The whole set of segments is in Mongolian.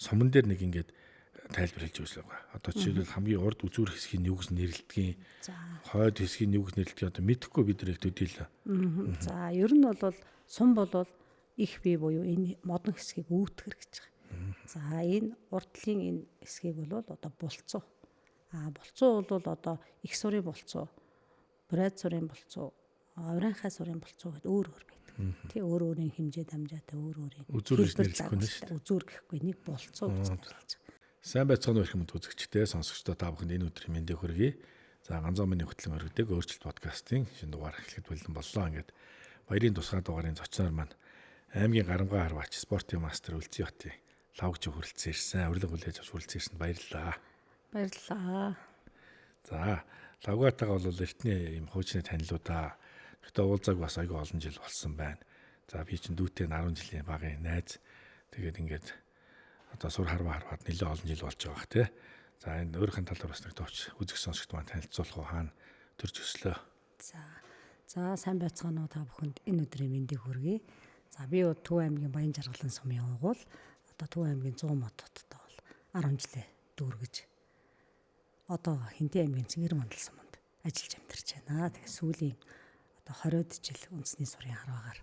суман дээр нэг ингээд тайлбар хэлж өгсөн байгаа. Одоо жишээлбэл хамгийн урд үзүүр хэсгийн юу гэж нэрлэдгийг, хойд хэсгийн юу гэж нэрлэдгийг одоо мэдэхгүй бид нэр төдийлээ. За ер нь бол сум бол их бие буюу энэ модон хэсгийг үүтгэр гэж байгаа. За энэ урдлын энэ хэсгийг бол одоо булцуу. Булцуу бол одоо их сурын булцуу, бурайд сурын булцуу, аврынхай сурын булцуу гэдэг өөр байдаг. Тий өөр өөрийн хэмжээ дамжаатай өөр өөрийн үзүүр нэрлэхгүй нь шүү дээ. Үзүүр гэхгүй нэг булцуу гэж нэрлэж байгаа. Сайн байцгаана уу хүмүүс үзэгчдээ, сонсогчдоо та бүхэнд энэ өдрийн мэндийг хүргэе. За ганцхан миний хөтлөн өргөдөг өөрчлөлт подкастын шинэ дугаар эхлэхэд бэлэн боллоо. Ингээд баярын тусгай дугаарын зочноор маань аймгийн Гарамгаа харваач спортын мастер Үлзий хотын лавгч хүрэлцэн ирсэн. Урилга хүлээж авч хүрэлцэн ирсэнд баярлалаа. Баярлалаа. За лавгаатайгаа бол эртний юм хуучны танилуудаа. Гэхдээ уулзааг бас айгүй олон жил болсон байна. За би чинь дүүтэй 10 жилийн багын найз. Тэгээд ингээд одоо сур харваад нэлээд олон жил болж байгаа бах тий. За энэ өөрийнх нь талаар бас нэг товч үзэх сонсогч маань танилцуулах уу хаана төрж өслөө. За сайн байцгаана уу та бүхэнд энэ өдрийн мэндийг хүргэе. За би Төв аймгийн Баян Жаргалан сумын уугуул одоо Төв аймгийн 100 мод хоттой бол 10 жилээ дүүргэж одоо Хинтээ аймгийн Цэнгэр мандал суманд ажиллаж амьдарч байна. Тэгээ сүүлийн одоо 20-од жил үндэсний сурын харваагаар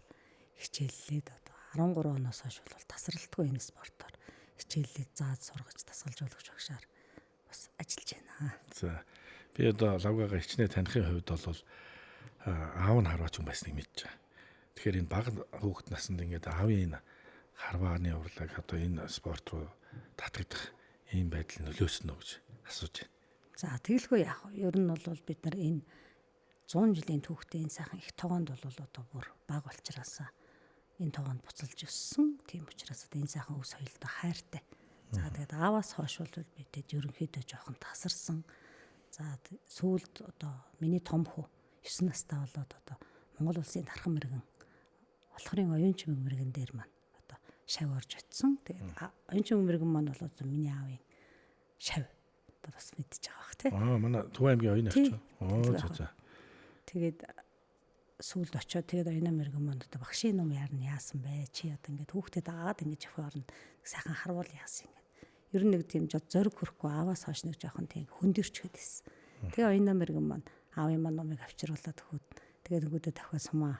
хичээллээд одоо 13 оноос хойш бол тасралтгүй энэ спортоор хичээллээд зааж сургаж дасгалжуулагч багшаар бас ажиллаж байна. За би одоо лавгаага хичнээн танихын хувьд бол аав нь харваач хүн байсныг мэдэж байгаа. Тэгэхээр энэ бага хүүхэд наснд ингээд аавын энэ харвааны урлаг одоо энэ спорт руу татагдах ийм байдал нөлөөсөн үү гэж асууж байна. За тэгэлгүй яах вэ? Ер нь бол бид нар энэ 100 жилийн түүхтэй энэ сайхан их тогоонд бол одоо бүр бага болчраасаа энэ тогоонд буцалж өссөн. Тийм учраас одоо энэ сайхан өв соёлтой хайртай. За тэгээд ааваас хойш бол бидэд ерөнхийдөө жоохон тасарсан. За сүүлд одоо миний том хүү 9 настай болоод одоо Монгол улсын дархан мэрэгэн болохрын оюун чимэг мэрэгэн дээр маань одоо шав орж очсон. Тэгээд оюун чимэг мэрэгэн маань бол одоо миний аавын шав одоо бас мэдчихэж байгаа бах тий. Манай Төв аймгийн оюун авч. За. Тэгээд сүүлд очиод тэгээд оюун мэрэгэн маань одоо багшийн ном яасан бэ? Чи одоо ингээд хүүхдэд агаад ингээд явах оронд сайхан харвал яасан ингээд. Ер нь нэг тийм зориг хөрөхгүй ааваас хойш нэг жоохон тийм хөндөрчгээд байсан. Тэгээ оюун мэрэгэн маань аавын маань номыг авчруулад өгөхөд тэгээд өгөөдөө давхаа сумаа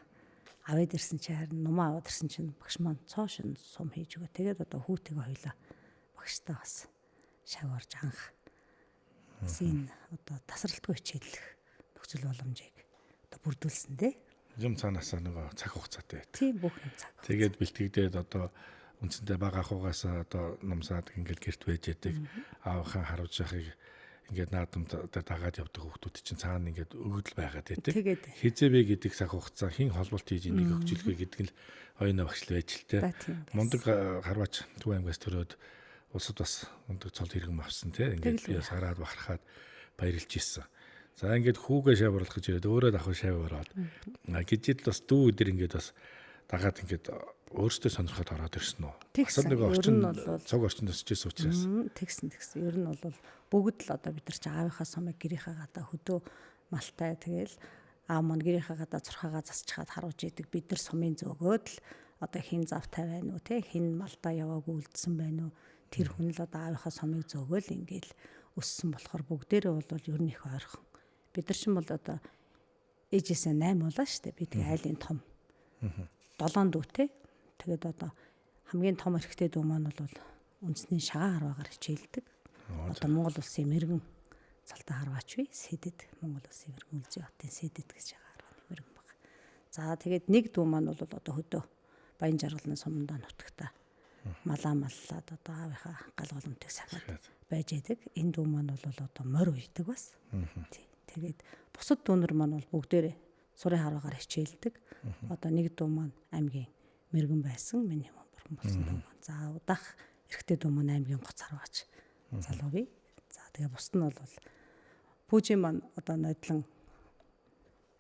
аваад ирсэн чи харин нумаа аваад ирсэн чинь багш маань цоошин сум хийж өгөө. Тэгээд одоо хүүтэйгээ хоёлаа багштай бас шав орж анх энэ одоо тасралтгүй хичээллэх нөхцөл боломжийг одоо бүрдүүлсэн дээ. Юм цаанаасаа нөгөө цаг хугацаатай байт. Тийм бүх юм цаг. Тэгээд бэлтгэгдээд одоо үндсэндээ бага ахугаас одоо номсаад ингээд гэрт байж яадаг аавынхаа харуулж яхахыг ингээд наадамд дагаад явдаг хүмүүс чинь цаана ингээд өгөгдөл байгаад байдаг. Хизээвэ гэдэг цаг хугацаа хин холболт хийж энийг өгчлөхөө гэдэг нь оюуны багшл байж л те. Мундаг харваач Төв аймгаас төрөөд улсад бас мундаг цол хэрэгэн авсан те. Ингээд би сараад бахархаад баярлж ирсэн. За ингээд хүүгээ шав оруулах гэж ирээд өөрөө давхар шав ороод гिजिд бас дүү өдөр ингээд бас дагаад ингээд өөртөө сонирхоод ороод ирсэн үү. Тэгсэн нэг орчин цог орчинд өсчихсэн учраас. Тэгсэн. Ер нь бол бүгд л одоо бид нар чи аавынхаа сумыг гэрийнхаа гадаа хөдөө малтай тэгэл аав маань гэрийнхаа гадаа зурхаагаа засчихад харуулж идэг бид нар сумын зөөгөөд л одоо хин завтай байна уу те хин малдаа яваагүй үлдсэн байна уу тэр хүн л одоо аавынхаа сумыг зөөгөөл ингээл өссөн болохоор бүгдээрээ бол ер нь их ойрхон. Бид нар чинь бол одоо ээжээсээ 8 болоо штэ би тэгээ айлын том 7 дүүтэй. Тэгээд одоо хамгийн том эрэгтэй дүү маань бол үндэсний шагаан харваагаар хичээлдэг. Одоо Монгол улсын мэрэгэн цалтай харваач бай. Сэдэд Монгол улсын мэрэгэн Үлзий хотын Сэдэд гэж шагаан харвааны мэрэгэн баг. За тэгээд нэг дүү маань бол одоо хөдөө Баян Жаргалан сумдаа нутагта малаа маллаад одоо аавынхаа гал голомтыг сахиад байж байдаг. Энэ дүү маань бол одоо морь уйдаг бас. Тэгээд бусад дүүнэр маань бол бүгдээрээ сурын харваагаар хичээлдэг. Одоо нэг дүү маань аймгийн мэрэгэн байсан. Миний бурхан болсон дүү маань. За удах эрэгтэй дүү маань аймгийн гоц харваач залуу бий. За тэгээ бусд нь бол пүүжийн маань одоо нодлон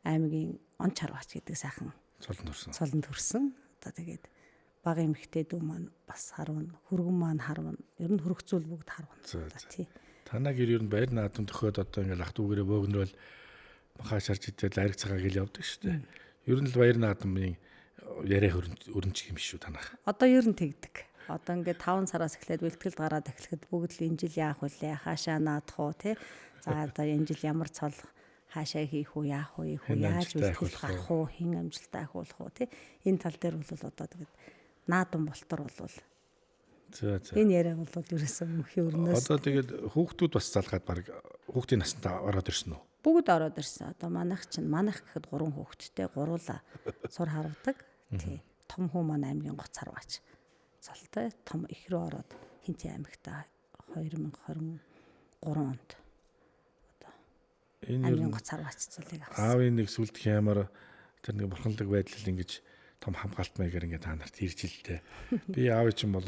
аймгийн онч харваач гэдэг сайхан цолонд төрсөн. Одоо тэгээд бага эмэгтэй дүү маань бас харвна. Хүргэн маань харвна. Ер нь хөргцүүл бүгд харвна. Тий. Танаа гэр ер нь баяр наадам төхөөд одоо ингээл ах дүүгээрээ бөөгнөрөл махаа шарж идэл ариг цагааг ил явдаг шүү дээ. Ер нь л баяр наадамын яриа өрнч юм шүү танах. Одоо ер нь тэгдэг. Одоо ингээд 5 сараас эхлээд бэлтгэл гараад эхлэхэд бүгд л энэ жил яах вүлээ, хаашаа наадах уу тий. За одоо энэ жил ямар цол хаашаа хийх үү, яах вэ, яаж бэлтгэл гарах уу, хэн амжилттай ахиулах уу тий. Энэ тал дээр бол одоо тэгээд наадан болтор бол энэ яриаг бол ерөөсөө мөнхийн өрнөөс. Одоо тэгээд хүүхдүүд бас залгаад баг хүүхдийн настай ороод ирсэн үү? Бүгд ороод ирсэн. Одоо манайх гэхэд 3 хүүхэдтэй гуруула сур харагдаг. Тий. Том хүү маань аймгийн гоц харваач. Цолтой том их рүү ороод Хинцээ аймагта 2023 онд одоо аймгийн гоц харваач цолыг авсан. Аавын нэг сүлдэх ямар тэр нэг бурханлаг байдлал ингэж том хамгаалт маягаар ингээд та нарт ирж илтээ. Би аав чинь бол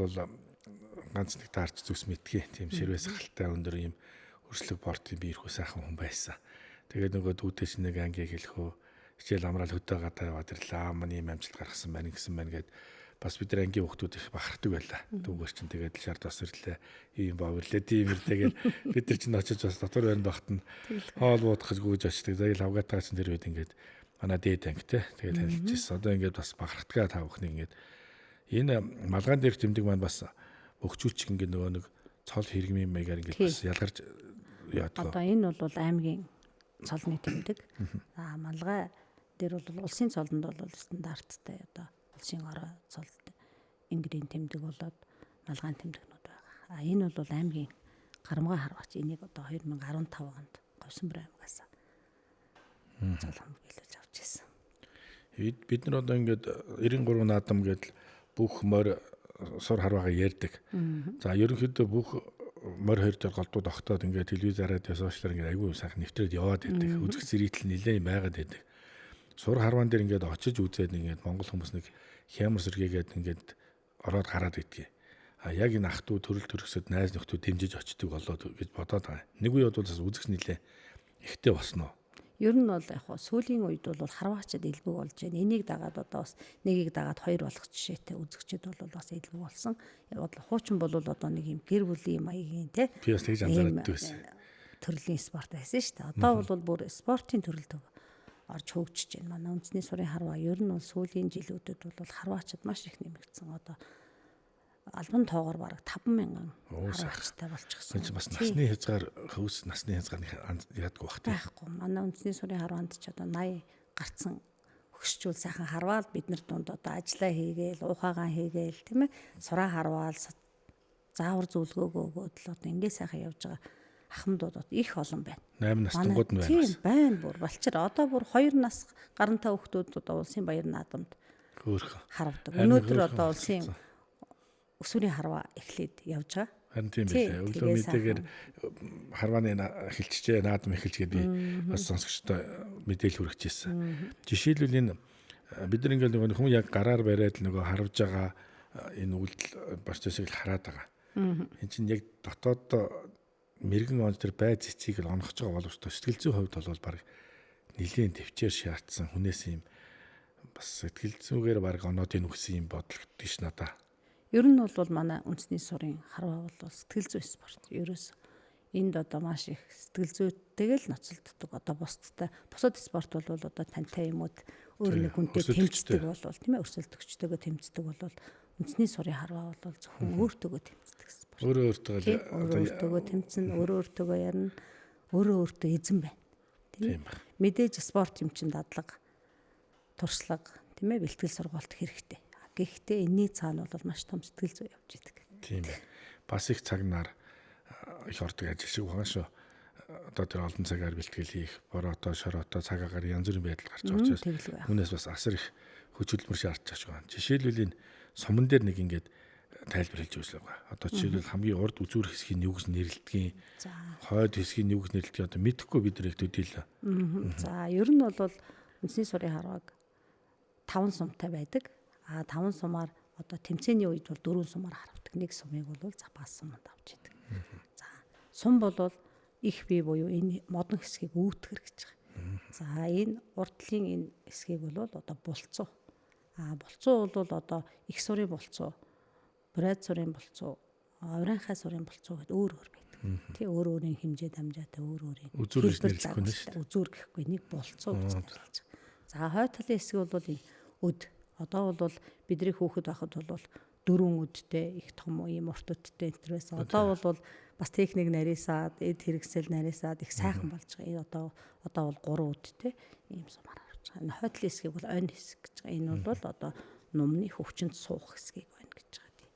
ганц нэг таарч зүс мэдгий. Тийм ширвээс хальтай өндөр юм өршлөг бортын би ирэх сайхан хүн байсан. Тэгээд нөгөө дүүтэй чинь нэг анги хэлэхөө хичээл амраал хөдөө гадаа яваад ирлээ. Манай юм амжилт гаргасан байна гэсэн байна гэд бас бид нар ангийн хүүхдүүд их бахархдаг байлаа. Дүүгээр чинь тэгээд шард бас ирлээ. Ийм баврлээ, тийм ирлээ гээд бид нар чинь очиж бас дотор байранд багт нь хоол уудах гэж гүйж очдөг. Зайл авгаатаа чинь тэр үед ингээд манай дээд анги те тэгээд танилцчихсан. Одоо ингээд бас бахардгаа та бүхнийг ингээд энэ малгаан дээрх тэмдэг маань бас өгчүүч ингээд нөгөө нэг цол хэрэгмийн маягаар ингээд бас ялгарч яадаг. Одоо энэ бол аймгийн цолны тэмдэг. Малгай дээр бол улсын цолонд бол стандарттай одоо улсын орой цолд ингэрийн тэмдэг болоод малгаан тэмдэгнүүд байгаа. Энэ бол аймгийн гарамгай харваач. Энийг одоо 2015 онд Говьсонбор аймагаас цол хамгаалж авч ирсэн. Бид нар одоо ингээд 93 наадам гэдэл бүх морь сур харваагаа ярьдаг. За ерөнхийдөө бүх морь хоёр дээр голдууд огтоод ингээд телевизээр сошиалаар ингээд аягүй сайхан нэвтрээд яваад байдаг. Үзэх зэрэгтэл нэлээд байгаад байдаг. Сур харваан дээр ингээд очиж үзээд ингээд монгол хүмүүс нэг хямар сэргээгээд ингээд ороод гараад идтгий. Яг энэ ах トゥ төрөл төрөсөд найз нөхдөө дэмжиж очдөг болоод гэж бодоод байгаа. Нэг үе бол бас үзэх нэлээ ихтэй босноо. Ер нь бол яг сүүлийн үед бол харваачд илбэг болж байна. Энийг дагаад одоо бас нэгийг дагаад 2 болох жишээтэй үзэгчд бол бас илбэг болсон. Хуучин бол одоо нэг юм гэр бүлийн маягийн тий. Би бас тэгж анзаардаг байсан. Төрлийн спорт байсан шүү дээ. Одоо бол бүр спортын төрөлд орж хөгжиж байна. Манай үндэсний сурын харваа ер нь бол сүүлийн жилүүдэд бол харваачд маш их нэмэгдсэн. Одоо албан тоогоор бараг 50000 харваачтай болчихсон. Энд бас насны хязгаар хөвс насны хязгаар яадгүй бах тий. Байхгүй. Манай үндэсний сурын харваанд ч одоо 80 гарцсан өгшчүүл сайхан харваал бид нар дунд одоо ажиллаа хийгээл, уухаагаа хийгээл тийм ээ. Сураа харваал заавар зөвлөгөөгөөд л одоо ингэ сайхан явж байгаа ахмадууд их олон байна. 8 настангууд нь байна. Тийм байна бүр балчир. Одоо бүр 2 нас гарантай хүүхдүүд одоо улсын баяр наадамд хөөрхөн харавдаг. Өнөөдөр одоо улсын өсвөрийн харваа эхлээд явж байгаа. Харин тийм байлээ. Өглөө мэдээгээр харвааны эхэлчихжээ, наадам эхэлжгээд би бас сонсогчтой мэдээлэл хүргэжсэн. Жишээлбэл энэ бид нар ингээл нөгөө хүн яг гараар бариад нөгөө харавж байгаа энэ үйлдэл борцосыг л хараад байгаа. Энд чинь яг дотоод мэрэгэн онц төр байд цэцгийг л онгож байгаа боловч сэтгэл зүйн хувьд бол баг нэлийн төвчээр шаардсан хүнээс юм бас сэтгэл зүйгээр баг оноод энэ үгсэн юм бодлогдсон ш надаа. Ер нь бол манай үндэсний сурын харваа бол сэтгэл зүй спорт. Ерөөс энд одоо маш их сэтгэл зүйтэйг л ноцолддог. Одоо бусдтай бусад спорт бол одоо тантай юмуд өөр нэг хүнтэй тэмцдэг болвол тийм ээ өрсөлдөгчтэйгээ тэмцдэг болвол үндэсний сурын харваа бол зөвхөн өөртөөгөө тэмцдэг спорт. Өөртөөгөө тэмцэн, өөртөөгөө ярина, өөртөө эзэн байна. Тийм ээ. Мэдээж спорт юм чин дадлага, туршлага, тийм ээ бэлтгэл сургалт хэрэгтэй. Гэхдээ энэний цаана бол маш том сэтгэл зүй явж идэг. Тийм ээ. Бас их цаг нар их ордог ажил шиг байгаа шүү. Одоо тэр олон цагаар бэлтгэл хийх, бороотой, шороото, цагаагаар янз бүрийн байдал гарч орж байгаа. Хүнээс бас асар их хүч хөдөлмөр шаардж байгаа. Жишээлбэл энэ суман дээр нэг ингээд тайлбар хэлж өгсөн байгаа. Одоо жишээлбэл хамгийн урд үзүүр хэсгийн юу гэж нэрлэдгийг, хойд хэсгийн юу гэж нэрлэдгийг одоо мэдэхгүй бид нар их төдийлээ. За ер нь бол үндэсний сурын харвааг 5 сумтай байдаг. 5 сумаар одоо тэмцээний үед бол 4 сумаар харавдаг. Нэг сумыг бол запас суманд авч идэг. За сум бол их бие буюу энэ модон хэсгийг үүтгэр гэж байгаа. За энэ урдлын энэ хэсгийг бол одоо булцуу. Булцуу бол одоо их сурын булцуу, брайд сурын булцуу, урайхай сурын булцуу гэдэг өөр байдаг. Тий өөр өөрийн хэмжээ дамжаатай өөр өөрийн үзүүр нэрлэхгүй нь шүү дээ. Үзүүр гэхгүй нэг булцуу гэж нэрлэж байгаа. За хой талын хэсэг бол энэ өд. Одоо бол бидний хүүхэд байхад бол 4 өдтэй их том ийм урт өдтэй энэ төрөөс одоо бол бас техник нарийсаад эд хэрэгсэл нарийсаад их сайхан болж байгаа. Одоо бол 3 өдтэй ийм сумаар харж байгаа. Энэ хойдлын хэсгийг бол ойн хэсэг гэж байгаа. Энэ бол одоо нумны хөвчөнд суух хэсгийг байна гэж байгаа.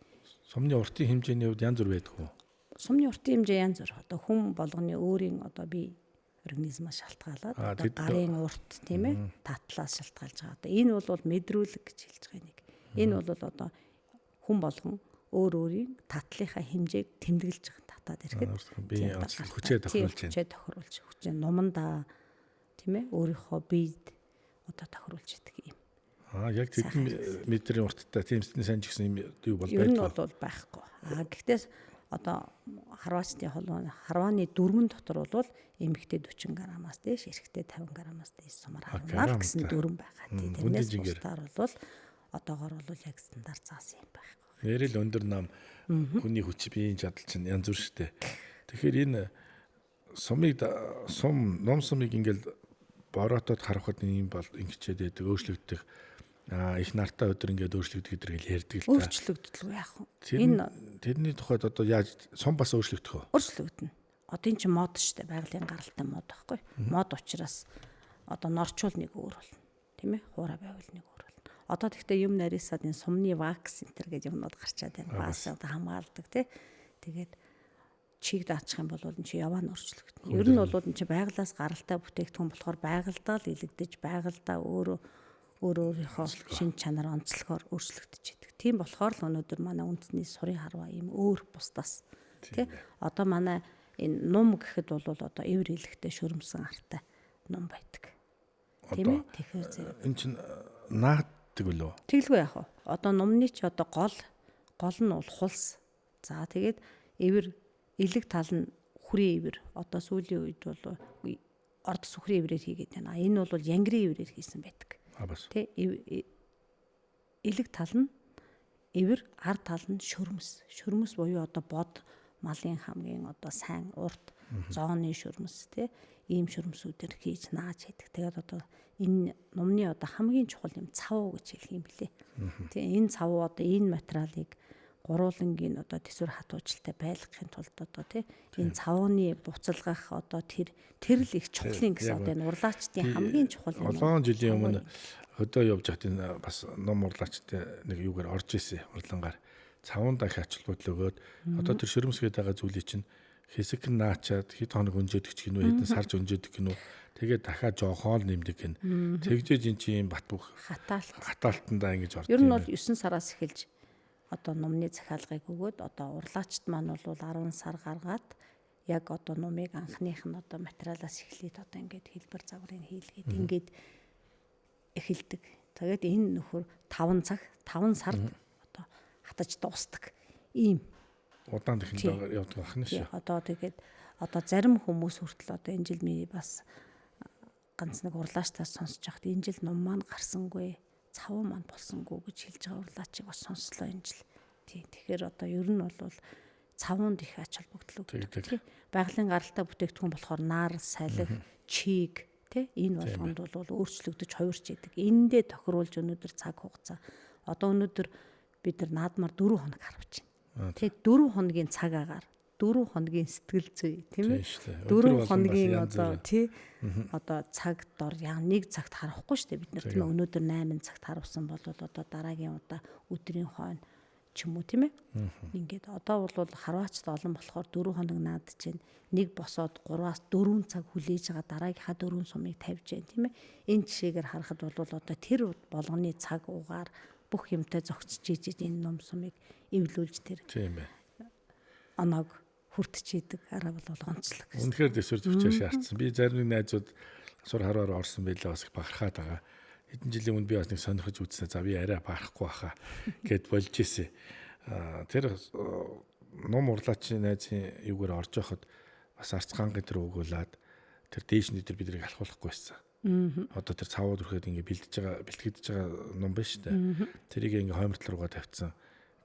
Сумны уртын хэмжээний хувьд янз бүр байдаг уу? Сумны уртын хэмжээ янз бүр. Одоо хүн болгоны өөрийн одоо бие организмаас шалтгаалаад одоо гарын урт тийм ээ татлаас шалтгаалж байгаа. Одоо энэ бол мэдрүүлэг гэж хэлж байгаа нэг. Энэ бол одоо хүн болгон өөрийн татлынхаа хэмжээг тэмдэглэж байгаа татаад ирэхэд бие онцлог хүчээ тохируулж хүчээ нумандаа тийм ээ өөрийнхөө биед одоо тохируулж идэг юм. Яг тэдэн метрийн урттай тийм сайн ч гэсэн юм юу бол байдаг. Ер нь бол байхгүй. Гэхдээ одоо харваачны харвааны дөрмөн дотор бол эмэгтэй 40 граммаас дээш, эрэгтэй 50 граммаас дээш сумаар харна гэсэн дүрм байгаа. Тэрнээс бусдаар бол одоогоор бол яг стандарт заасан юм байхгүй. Нэрэл өндөр нам хүний хүч биеийн чадал чинь янз бүр штэ. Тэгэхээр энэ ном сумыг ингээл бороотод харахад ийм бол ингэчээд байдаг өөрчлөгдөх их нартай өдөр ингээд өөрчлөгдөх гэдэр гэл ярьдаг л та. Өөрчлөгддөг яах вэ? Тэрний тухайд одоо яаж сум бас өөрчлөгдөх вэ? Өөрчлөгдөнө. Одоо энэ чинь мод шүү дээ. Байгалийн гаралтай мод байхгүй. Мод учраас одоо норчуул нэг өөр болно. Тийм ээ? Хуурай байвал нэг өөр болно. Одоо тэгтээ юм нарийсаад энэ сумны вакс центр гэж юмнууд гарчаад байна. Бас одоо хамгаалдаг тий. Тэгээд чиг даачх юм бол энэ чи яваа нь өөрчлөгдөнө. Ер нь бол энэ чи байгалаас гаралтай бүтээгдэхүүн болохоор байгальдаа л илэгдэж байгальдаа өөрийнхөө шин чанар онцлогоор өөрчлөгдөж идэг. Тийм болохоор л өнөөдөр манай үндэсний сурын харва ийм өөр бусдаас тий. Одоо манай энэ нум гэхэд бол одоо эвэр илэгтэй шөрмсөн артай нум байдаг. Тийм ээ. Тэгэхээр зэрэг энэ чинь нааддаг үлээ. Тэглгүй яах вэ? Одоо нумны ч одоо гол нь бол хулс. За тэгээд эвэр илэг тал нь хүрээ эвэр. Одоо сүүлийн үед бол орд сүхрийн эврээр хийгээд байна. Энэ бол янгирийн эврээр хийсэн байдаг. Тэ илэг тал нь эвэр, ард тал нь шөрмөс. Шөрмөс буюу одоо бод малын хамгийн одоо сайн урд зооны шөрмөс тэ ийм шөрмсүүдээр хийж нааж хийдэг. Тэгээд одоо энэ нумны одоо хамгийн чухал юм цав гэж хэлэх юм блэ. Тэ энэ цав одоо энэ материалыг гурвуулангийн одоо төсвөр хатуужилтай байлгахын тулд одоо тий энэ цавны буцалгах одоо тэр л их чухлын гэсэн одоо энэ урлаачдын хамгийн чухал юм. Олон жилийн өмнө хөдөө явж байхад энэ бас ном урлаачтай нэг юугаар орж исэн урлангаар цавн дахь ач холбогдол өгөөд одоо тэр шөрмсгээд байгаа зүйлийг чинь хэсэг нь наачаад хэд хоног өнжөөдөг ч гинүү хэдэн сарж өнжөөдөг гинүү тэгээд дахиад жоохоо нэмдэг гин тэгжээж эн чинь бат бөх хатаалтандаа ингэж ордог. Ер нь бол 9 сараас эхэлж одоо нумны захиалгыг өгөөд одоо урлаачд маань бол 10 сар гаргаад яг одоо нумыг анхных нь одоо материалаас эхлээд одоо ингээд хэлбэр загварыг хийлгээд ингээд эхэлдэг. Тэгээд энэ нөхөр 5 сард одоо хатаж дуустдаг. Ийм удаан технологи явдаг ахна шүү. Одоо тэгээд одоо зарим хүмүүс хүртэл одоо энэ жил ми бас ганц нэг урлаачтаас сонсож байхад энэ жил ном маань гарсангүй. Цав маань болсонгүй гэж хэлж байгаа урлаачийг бас сонслоо энэ жил. Тийм. Тэгэхээр одоо ер нь бол цавуунд их ач холбогдол өгдөг. Байгалийн гаралтай бүтээгдэхүүн болохоор нар, салхи, чиг тий энэ болгонд бол өөрчлөгдөж хувирч идэг. Эндээ тохируулж өнөөдөр цаг хугацаа. Одоо өнөөдөр бид нар наадмаар 4 хоног харвч байна. Тий 4 хоногийн цаг агаар 4 хоногийн сэтгэл зүй тийм ээ 4 хоногийн одоо тий одоо цаг дор яг нэг цагт харахгүй шүү дээ бид нар тийм өнөөдөр 8 цагт харуулсан бол одоо дараагийн удаа өдрийн хойно ч юм уу тийм ээ ингээд одоо бол харваачд олон болохоор 4 хоног наадж чинь нэг босоод 3-аас 4 цаг хүлээж байгаа дараагийнхаа 4 сумыг тавьж जैन тийм ээ энэ жишээгээр харахад бол одоо тэр болгоны цаг угаар бүх юмтай зогсож ижиж энэ ном сумыг эвлүүлж тэр тийм ээ оног хүртчихэд араа бол онцлог. Үнэхээр дэсвэр төвчээр шаардсан. Би зарим найзууд сур хараар орсон байлаа бас их бахархаад байгаа. Хэдэн жилийн өмнө би бас нэг сонирхож үзсэн. За би арай бахархгүй баха гэд болж ирсэн. Тэр ном урлаачийн найзын юугаар орж явахад бас арцгаангийн тэр өгүүлээд тэр дээшний тэр бидрийг алхуулахгүй байсан. Одоо тэр цавууд өрхөд ингээ бэлтгэж байгаа ном байна шүү дээ. Тэрийг ингээ хоймортлол руугаа тавьчихсан.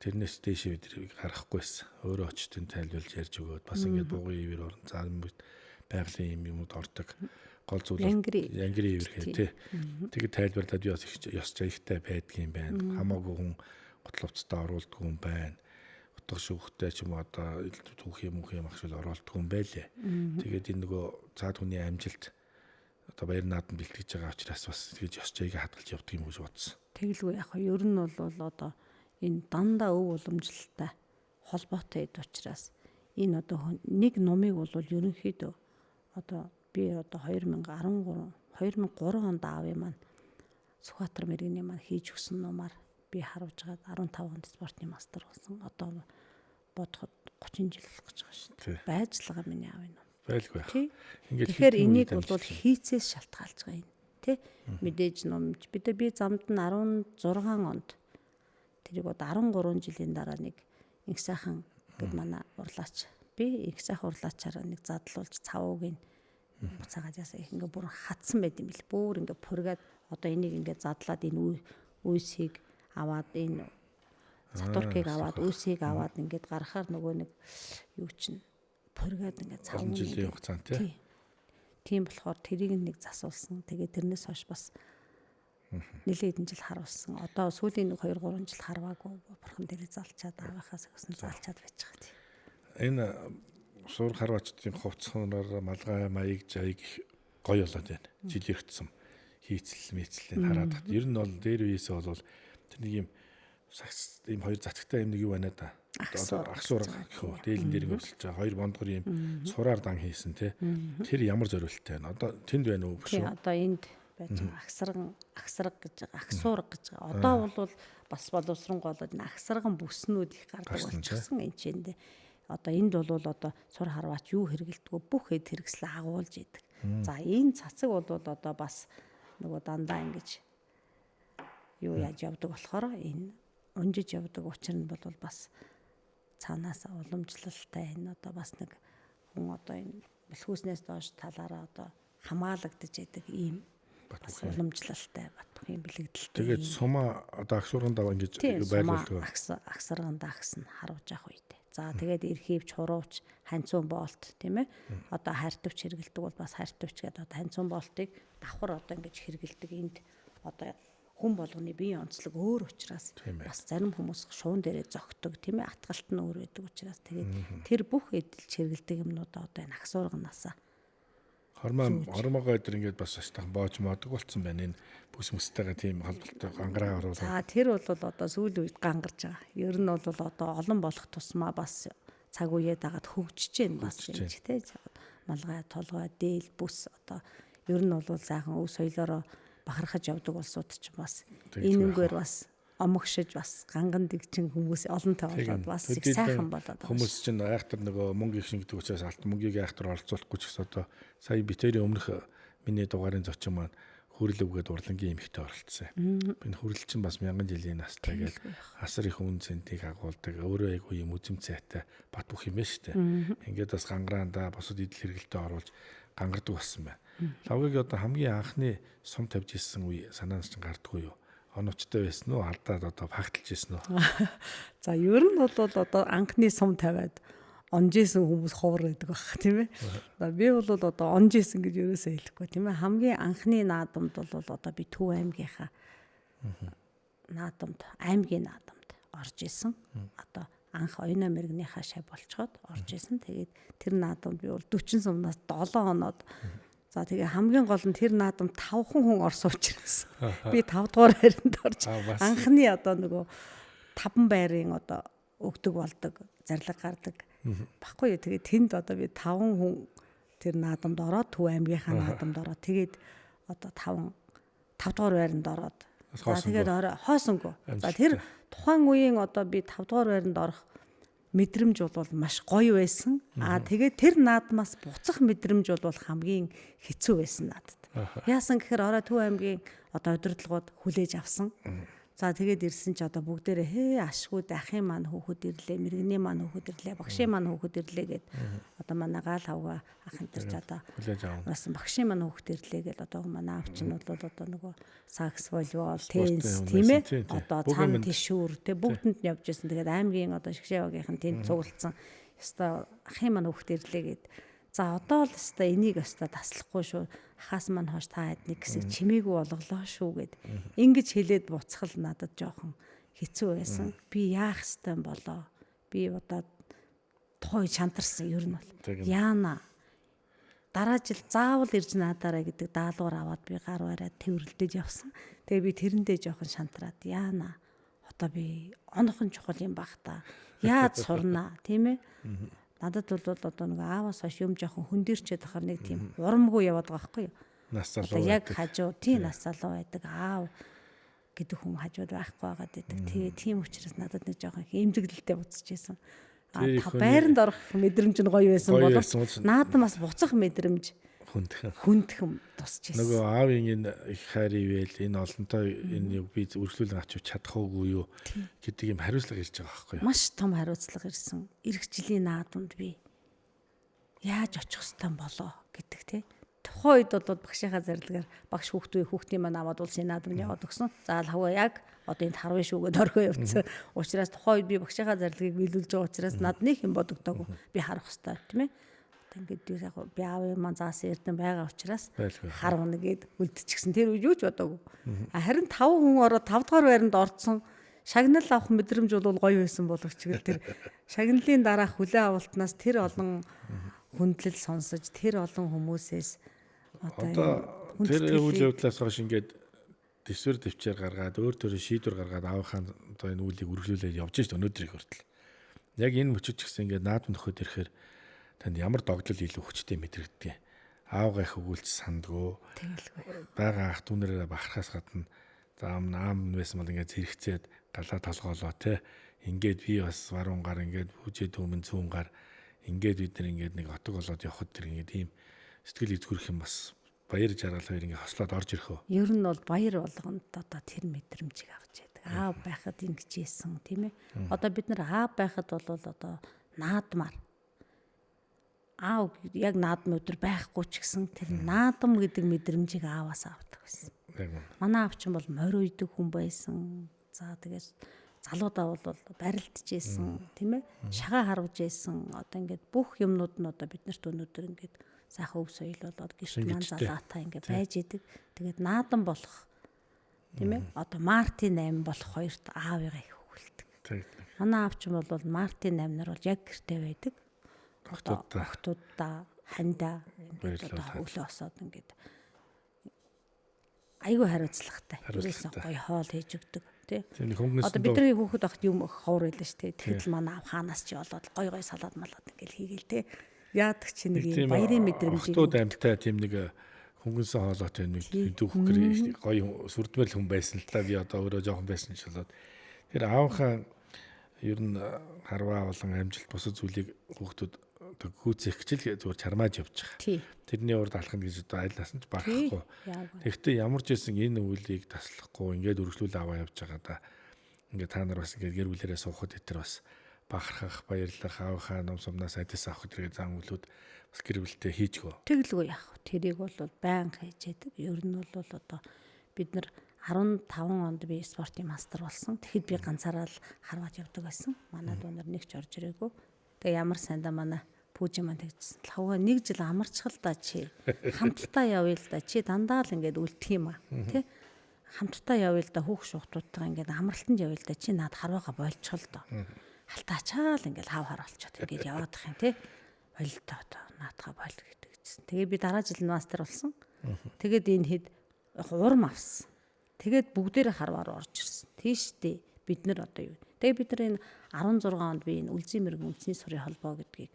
Тэрнээс дээшээ бидрийг гаргахгүйсэн. Өөрөө очтын тайлбарлаж ярьж өгөөд бас ингээд бугын ивэр орон зарим байгалийн юмуд ордог. Гол зүйл янгирийн ивэр хээ тий. Тэгээд тайлбарлаад ёс жигтэй байдгийн байна. Хамаагүй хүн готловцтой оруулдаг юм байна. Утга шүүхтэй ч юм уу одоо түүх юм ах шиг оруулдаг юм байлээ. Тэгээд энэ нөгөө цаад хүний амжилт одоо баяр наадам бэлтгэж байгаа учраас бас тэгж ёс жайг хадгалж явдаг юм гэж бодсон. Тэгэлгүй яг ер нь бол одоо энэ дандаа өв уламжлалтай холбоотой эд учраас энэ одоо нэг номыг бол ерөнхийдөө одоо би одоо 2003 онд аавын маань Сүхбаатар мэргэний маань хийж өгсөн номаар би харуулж байгаа 15 онд спортын мастер болсон. Одоо бодоход 30 жил болох гэж байгаа шүү дээ. Байж л байгаа миний аавын ном. Байлгүй. Ингээд тэгэхээр энийг бол хийцээс шалтгаалж байгаа юм. Тэ? Мэдээж номж би замд нь 16 онд тэрийг одоо 13 жилийн дараа нэг их сайхан гэд манай урлаач. Би их сайхан урлаачаараа нэг задлуулж цавууг нь буцаагаад ясаа их ингээ бүр хатсан байт юм бил. Бүр ингээ пургаад одоо энийг ингээ задлаад энэ үйсийг аваад энэ затуркийг аваад үйсийг аваад ингээд гаргахаар нөгөө нэг юу чинь пургаад ингээ цавуу жилийн хугацаанд тийм болохоор тэрийг нэг засуулсан. Тэгээд тэрнээс хойш бас нэлээд хэдэн жил харуулсан. Одоо сүүлийн 2-3 жил харваагүй бурхан дээрээ залчаад аавахаас өгсөн залчаад байж байгаа тийм. Энэ суур харваачдын хувцсанаар малгай маяг жайг гоё болоод байна. Жил иргэсэн хийцэл мэцлээ хараад тат. Ер нь бол дээр үеэсээ бол тэр нэг юм сагс ийм хоёр цацагтай юм нэг юу байна да. Одоо агсуур гэхөө дээлэн дээр хөдөлж байгаа хоёр бондгор ийм сураар дан хийсэн те. Тэр ямар зориулттай байна. Одоо тэнд байна уу биш үү? Одоо энд байж байгаа агсарга гэж байгаа агсуурга гэж байгаа. Одоо бол бас боловсронгуй болоод энэ агсарган бүснүүд их гардаг болчихсон энэ ч энд. Одоо энд бол одоо сур харваач юу хэрэгэлдэг бүх хэд хэрэгслээ агуулж идэг. За энэ цацаг бол одоо бас нөгөө дандаа ингэж юу яаж явдаг болохоор энэ унжиж явдаг учир нь бол бас цаанаас уламжлалтай энэ одоо бас нэг хүн одоо энэ бэлхүүснээс доош талаараа одоо хамгаалагдаж идэг ийм бас уламжлалтай батбах юм бэлэгдэлтэй. Тэгээд сумаа одоо агсуурганд аваа ингэж байлуулдаг. Агсарганд агс нь харуулж явах үедээ. За тэгээд эрхийвч, хурууч, ханцуун боолт тийм ээ. Одоо хайртавч хэрэгэлдэг бол бас хайртавч гэдэг одоо ханцуун боолтыг давхар одоо ингэж хэрэгэлдэг энд одоо хүн болгоны биеийн онцлог өөр учраас бас зарим хүмүүс шуун дээрээ зогтдог тийм ээ. Атгалт нь өөр байдаг учраас тэгээд тэр бүх эдэлж хэрэгэлдэг юмнуудаа одоо энэ агсуурганаасаа хормогоо өдр ингээд бас аштайхан боож моодог болцсон байна. Энэ бүс мөстэйгээ тийм холболтой гангараа оруулаад. За тэр бол одоо сүүлийн үед гарч байгаа. Ер нь бол одоо олон болох тусмаа бас цаг үеэ дагаад хөгжиж байна бас юм чи тэ. Малгай, толгой, дээл, бүс одоо ер нь бол сайхан өв соёлоороо бахархаж явдаг улсууд ч бас энэнгээр бас омогшиж бас ганган дэгчин хүмүүс олонтой болоод бас их сайхан болоод байгаа. Хүмүүс чинь айхтар нөгөө мөнгө их шингэдэг учраас алт мөнгийг айхтар оролцуулахгүй ч гэсэн одоо сая битэрийн өмнөх миний дугаарын зочин маань хүрлөвгээд урлагийн эмхтэй оролцсон. Энэ хүрэл чинь бас 1000 жилийн настай гэж асар их үн цэнтийг агуулдаг. Өөрөө айгүй юм үзэм цайтай бат бөх юм байна шүү дээ. Ингээд бас гангараанда босод идэл хэрэгэлтэд оруулж гангардаг болсон байна. Лавгийг одоо хамгийн анхны сум тавьж ирсэн үе санаанаас чинь гардаггүй юу? Оновчтой байсан уу? Алдаад одоо факталж ирсэн үү? За ер нь бол одоо анхны сум тавиад онжсэн хүмүүс ховор гэдэг баг тийм ээ. Би бол одоо онжсэн гэж ерөөсөө хэлэхгүй тийм ээ. Хамгийн анхны наадамд бол одоо би Төв аймгийнхаа наадамд аймгийн наадамд орж исэн. Одоо анх оюуна мэрэгнийхаа шав болцоход орж исэн. Тэгээд тэр наадамд би бол 40 сумнаас 7 хоноод за тэгээ хамгийн гол нь тэр наадам 5 хүн орсон учраас би 5 дугаар байранд орж анхны одоо нөгөө 5 байрын одоо өгдөг болдог зарлаг гардаг баггүй. Тэгээ тэнд одоо би 5 хүн тэр наадамд ороод Төв аймгийнхаа наадамд ороод тэгээд одоо 5 дугаар байранд ороод за тэгээд хоосонгүй. За тэр тухайн үеийн одоо би 5 дугаар байранд орох мэдрэмж бол маш гоё байсан. Тэгээд тэр наадмаас буцах мэдрэмж бол хамгийн хэцүү байсан надад. Яасан гэхээр ороо Төв аймгийн одоо удирдлагууд хүлээж авсан. За тэгээд ирсэн ч одоо бүгдээрээ ашгүй дахын маань хүүхэд ирлээ, мэрэгний маань хүүхэд ирлээ, багшийн маань хүүхэд ирлээ гэд одоо манай гаал хавга ахын тэр ч одоо хүлээж авсан. Бас багшийн маань хүүхэд ирлээ гэд одоо манай аав чинь бол одоо нөгөө сакс, волейбол, теннис тийм ээ. Одоо цаана тишүүр тэг бүгдэнд нь явж байсан. Тэгээд аймгийн одоо шгшээвагийнхан тэнд цуглдсан. Ёстой ахын маань хүүхэд ирлээ гэд. За одоо л ёстой энийг ёстой таслахгүй шүү. Хаас маань хоош та хэд нэг хэсэг чимээгүй болголоо шүү гэд. Ингэж хэлээд буцхал надад жоохон хэцүү байсан. Би яах ёстой болоо. Би одоо тухай шантарсан ер нь бол. Яана. Дараа жил заавал ирж наадаараа гэдэг даалгавар аваад би гар бариад тэрвэрлдэж явсан. Тэгээ би тэрэндээ жоохон шантраад яана. Одоо би онохон чухал юм баг та. Яаж сурнаа, тийм ээ? Надад бол одоо нэг ааваас хойш юм жоохон хөндөрчээд ахаар нэг тийм урамгүй яваад байгаа байхгүй юу? Нас залуу. Яг хажуу тийм нас залуу байдаг аав гэдэг хүн хажууд байхгүй байгаад байдаг. Тэгээ тийм учраас надад нэг жоохон эмзэглэлтэй буцчихсан. Та байранд орох мэдрэмж нь гоё байсан боловч наадам бас буцах мэдрэмж хүндхэн тусчихсан. Нөгөө аавын энэ их хайр ивэл энэ олонтой энэ би үргэлжлүүлэн авч чадах уугүй юу гэдэг юм хариуцлага ирж байгаа байхгүй юу? Маш том хариуцлага ирсэн. Ирэх жилийн наадамд би яаж очих ёстой болоо гэдэг тий. Тухайн үед бол багшийнхаа зарилгаар багш хүүхдийн маань аваад улсын наадамд яваад өгсөн. За хаваа яг одоо энд харвын шүүгээд орхио явцсан. Учираас тухайн үед би багшийнхаа зарилгыг биелүүлж байгаа учраас над нэг юм бодогдоогүй. Би харах ёстой тийм ээ. Ингээд би аавын маань заасан эрдэн байгаа учраас харвна гэд үлдчихсэн. Тэр үед юу ч бодоогүй. Харин 5 хүн ороод 5 дугаар байранд орцсон. Шагнал авах мэдрэмж бол гоё байсан боловч тэр шагналын дараах хүлээ авалтнаас тэр олон хүндлэл сонсож тэр олон хүмүүсээс одоо тэр үйл явдлаас хойш ингээд дэвсвэр дэвчээр гаргаад өөр төрлийн шийдвэр гаргаад аавынхаа одоо энэ үйлийг үргэлжлүүлээд явж байгаа өнөөдрийг хүртэл. Яг энэ мөчөж гэсэн ингээд наадам нөхөд ирэхээр танд ямар догдлол илүү хүчтэй мэдрэгддэг. Аавгаа их өгүүлж сандгүй. Бага ах дүүнэрээ бахархаас гадна заам наам байсан бол ингээд зэрэгцээд галаа толгоолоо те. Ингээд би бас варун гар ингээд бүжээд өмнө зүүн гар ингээд бид нар ингээд нэг отог болоод явхад тэр ингээд ийм сэтгэл эзгүрх юм бас баяр жаргал хоёр ингээд хослоод орж ирэх үү. Ер нь бол баяр болгонд одоо тэр мэдрэмжийг авч яадаг. Аав байхад ингэж ийсэн тийм ээ. Одоо бид нар аав байхад бол одоо наадмаар аав яг наадам өдөр байхгүй ч гэсэн тэр наадам гэдэг мэдрэмжийг ааваас авдаг байсан. Манай аав ч бол морь үйдэг хүн байсан. За тэгээс залуудаа бол барилдажсэн тийм ээ. Шагаа харвж байсан. Одоо ингээд бүх юмнууд нь одоо бид нарт өнөөдөр ингээд сайхан өв соёл болоод гэрт маань залаатай ингээд байж идэг. Тэгээд наадам болох тийм ээ. Одоо Мартин 8 болох хоёрт аавыгаа их өгүүлдэг. Манай аав ч бол Мартин 8 нар бол яг гэртээ байдаг. Охтуудаа хандаа ингээд одоо өглөө осоод ингээд айгүй хариуцлагатай. Ерөөсөн гоё хоол хийж өгдөг тий. Одоо бидний хүүхэд ахт юм ховор байлаа шүү дээ. Тэгэхэд л манай аав хаанаас ч болоод гоё салаад малаад ингээд хийгээл тий. Яадаг чи нэг юм баярын мэдрэмж. Охтууд амьтаа тийм нэг хөнгөнсөн хоолойтой нэг дүүхгэр гоё сүрдмэл хүн байсан л та би одоо өөрөө жоохон байсан ч болоод тэр аавынхаа ер нь харваа болон амжилт бусад зүйлийг хүүхдүүд гүйцэх хичээл зүгээр чармааж явж байгаа. Тэрний урд алхах гэж одоо аль насанд ч барахгүй. Тэгэхдээ ямар ч байсан энэ үйлийг таслахгүй ингээд үргэлжлүүл аваа явж байгаа да. Ингээд та нар бас ингээд гэр бүлээрээ суухад өтер бас бахархах, баярлах, аавынхаа ном сумнаас адис авах гэдгийг зан үйлүүд бас гэр бүлтэй хийжгөө. Тэглгүй яах вэ? Тэрийг бол байнга хийж яадаг. Ер нь бол одоо бид нар 15 онд би спортын мастер болсон. Тэгэхэд би ганцаараа л харваад явдаг байсан. Манай дүү нар нэг ч орж ирээгүй. Тэгээ ямар сайндаа манай пүүжи маань тэгжсэн. Лавга нэг жил амарчхал да чи. Хамтдаа явъя л да. Чи дандаа л ингээд үлдэх юм аа. Тэ? Хамтдаа явъя л да хүүх шухтуудтайгаа ингээд амралтанд явъя л да. Чи над харваага болчихол доо. Халтаачаал ингээд хав хар болчиход ингээд яваадах юм тий. Болтой одоо наадхаа бол гэдэгсэн. Тэгээ би дараа жил мастер болсон. Тэгээд энэ хэд урам авсан. Тэгээд бүгдээрээ харваар орж ирсэн. Тийштэй бид нар одоо юу. Тэгээ бид нар энэ 16 онд би энэ Үлзий мэрэгэн үндэсний сурын холбоо гэдгийг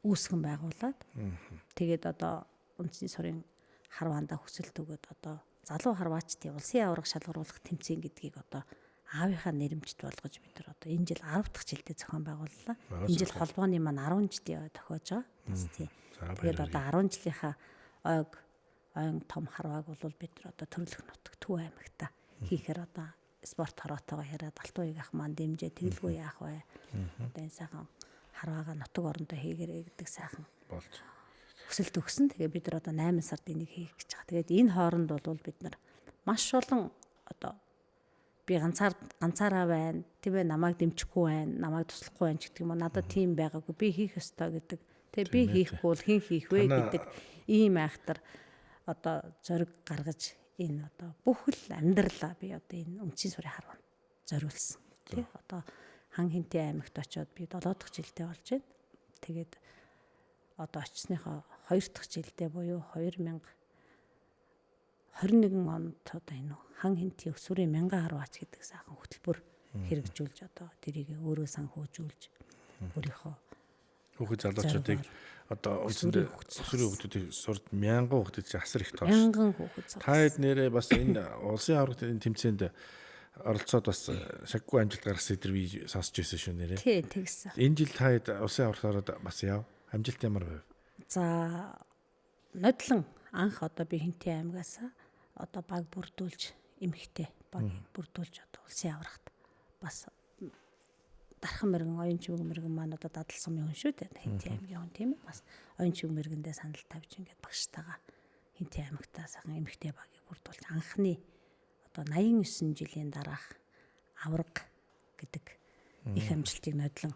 үүсгэн байгуулад тэгээд одоо үндэсний сурын харваандаа хүсэлт өгөөд одоо залуу харваачдын улсын аварга шалгаруулах тэмцээн гэдгийг одоо аавынхаа нэрмжт болгож бид нар одоо энэ жил 10 дахь жилдээ зохион байгууллаа. Энэ жил холбооны маань 10 жилийн тохиож байгаа. Бас тийм. Тэгээд одоо 10 жилийнхаа ойн том харвааг бол бид нар одоо Төрлөх нутаг Төв аймагта хийхээр одоо спорт хороотойгоо яриад алтууийг ах маань дэмжээ тэгэлгүй яах вэ? Одоо энэ сайхан харваага нутаг орондоо хийгэрэй гэдэг сайхан болж хүсэлт өгсөн. Тэгээ бид нар одоо 8 сард энийг хийх гэж байгаа. Тэгээд энэ хооронд бол бид нар маш олон одоо би ганцаараа байна. Тийм ээ намайг дэмжихгүй байна, намайг туслахгүй байна гэдэг юм уу. Надад тийм байгаагүй. Би хийх ёстой гэдэг. Тэгээ би хийхгүй бол хэн хийх вэ гэдэг ийм айхтар одоо зориг гаргаж энэ одоо бүх л амьдралаа би одоо энэ үндэсний сурын харваанд зориулсан. Тий. Одоо хан хинтээ аймагт очиод би 7 дахь жилдээ болж байна. Тэгээд одоо очсныхоо 2 дахь жилдээ буюу 2021 онд одоо энэ хан хинтийн өсвөрийн 1000 харваач гэдэг сайхан хөтөлбөр хэрэгжүүлж одоо тэрийг өөрөө санхүүжүүлж өөрийнхөө хүүхэд залуучуудыг одоо өсвөрийн хүүхдүүдийг сурд 1000 хүүхдэд асар их тоош. 1000 хүүхэд. Та хэд нэрээ бас энэ улсын аврагын тэмцээнд оролцоод бас шаггүй амжилт гаргасан эдэр би сонсч байсан шүү нэрээ. Тий, тэгсэн. Энэ жил та хэд улсын аврагаараа бас яв? Амжилт ямар байв? За нодлон анх одоо би Хинтээ аймагаас одоо баг бүрдүүлж эмхтэй баг бүрдүүлж одоо улсын аврагт бас дархан мэрэгэн оюун чимэг мэрэгэн маань одоо дадал сумын хүн шүү дээ. Хинтээ аймгийн хүн тийм ээ. Бас оюун чимэг мэрэгэндээ санал тавьж ингээд багштайгаа Хинтээ аймагтаа сайхан эмхтэй багийг бүрдүүлж анхны одоо 89 жилийн дараах авраг гэдэг их амжилтыг нодлон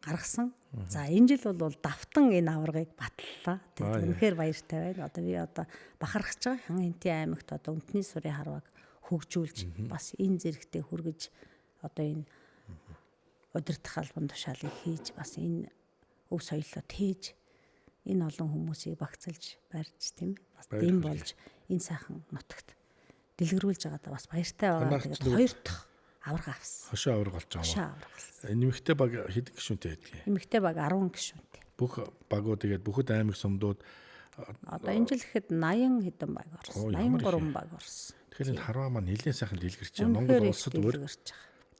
гаргасан. За энэ жил бол давтан энэ аврагыг батллаа. Тэгээд үнэхээр баяртай байна. Одоо би одоо бахархаж байгаа хан Хинтээ аймагт одоо үндэсний сурын харвааг хөгжүүлж бас энэ зэрэгтээ хүргэж одоо энэ удирдах албан тушаалыг хийж бас энэ өв соёлоо тээж энэ олон хүмүүсийг багцалж барьж тийм бас дэм болж энэ сайхан нутагт дэлгэрүүлж байгаадаа бас баяртай байгаа. Тэгээд 2 дахь авраг авсан. Хошоо авраг болж байгаа. Хошоо авраг авсан. Нэмэгтэй баг хэдэн гишүүнтэй байдгийг? Нэмэгтэй баг 10 гишүүнтэй. Бүх багуу тэгээд бүхэд аймаг сумдууд одоо энэ жил ихэд 80 хэдэн баг орсон. 83 баг орсон. Тэгэхээр энэ харваа маань нэлээд сайхан дэлгэрч байгаа. Монгол улсад өөр.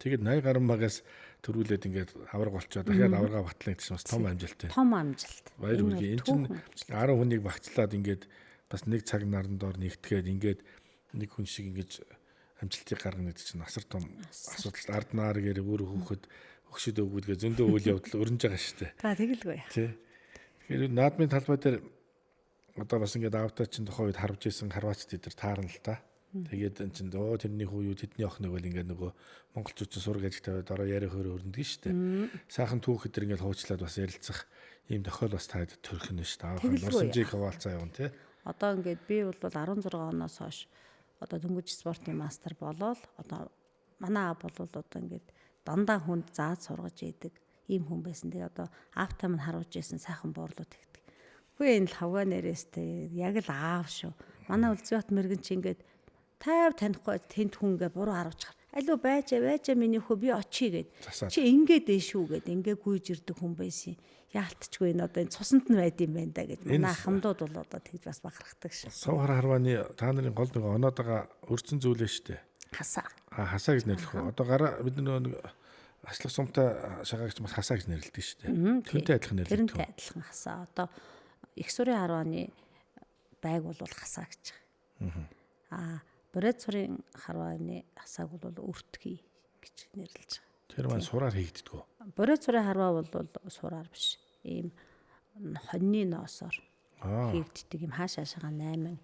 Тэгээд 80 гаруй багаас төрүүлээд ингээд авраг болчоо дахиад аврагаа батлаа гэсэн бас том амжилттай. Том амжилт. Баяр хүргэе. Энд чинь 10 хүнийг багцлаад ингээд бас нэг цаг наран доор нэгтгээд ингээд нэг хүн шиг ингээд амжилтыг гаргана гэдэг чинь асар том асуудал. Ард наар гэр өөр хүүхэд өгшөд өгүүлгээ зөндөө үйл явдал өрнөж байгаа шүү дээ. Та тэгэлгүй. Тий. Тэгэхээр наадмын талбай дээр одоо бас ингээд аавтаа чинь тухайн үед харвж исэн харваач тэдэр таарна л та. Тэгээд энэ чинь тэрний хүү юу тэдний охиныг бол ингээд нөгөө монголчууд чинь сураг ажиг тавиад ороо яриа хөөрө өрнөдөг шүү дээ. Сайхан түүхэд тэр ингээд хуучлаад бас ярилцах ийм тохиол бас таад төрөх нь шүү дээ. Орсонжийг хаваалцаа явна тий. Одоо ингээд би бол 16 оноос хойш одоо дөнгөж спортын мастер болоод одоо манай аав бол одоо ингээд дандаа хүнд зааж сургаж идэг ийм хүн байсан. Тэгээ одоо аавтай минь харуулж исэн сайхан буурлууд тэгдэг. Үгүй энэ л хавгаа нэрээстэй яг л аав шүү. Манай Улзбат мэрэгэн чи ингээд танихгүй тэнд хүн ингээд буруу харуулж чаар. Алуу байжаа миний хөө би очие гэд. Чи ингээд дээ шүү гэд ингээд гүйж ирдэг хүн байсан. Яалтчгүй энэ одоо энэ цусанд нь байд юм байна да гэж манай хамдууд бол одоо тэгж бас бахархдаг шүү. Сав харвааны та нарын гол нэг оноод байгаа өрцөн зүйлээ шүү дээ. Хасаа. Хасаа гэж нэрлэх үү? Одоо гараа бид нэг аслах сумтай шагаагч бас хасаа гэж нэрлэдэг шүү дээ. Тэрнтэй адилхан нэрлэдэг. Тэрнтэй адилхан хасаа. Одоо их сурын харвааны байг бол хасаа гэж байгаа. Борид сурын харвааны хасааг бол үртгий гэж нэрлэж байгаа. Тэр маань сураар хийгддэг үү? Борид сурын харваа бол сураар биш. Ийм хоньны ноосоор хийгддэг юм хаашаашаага 8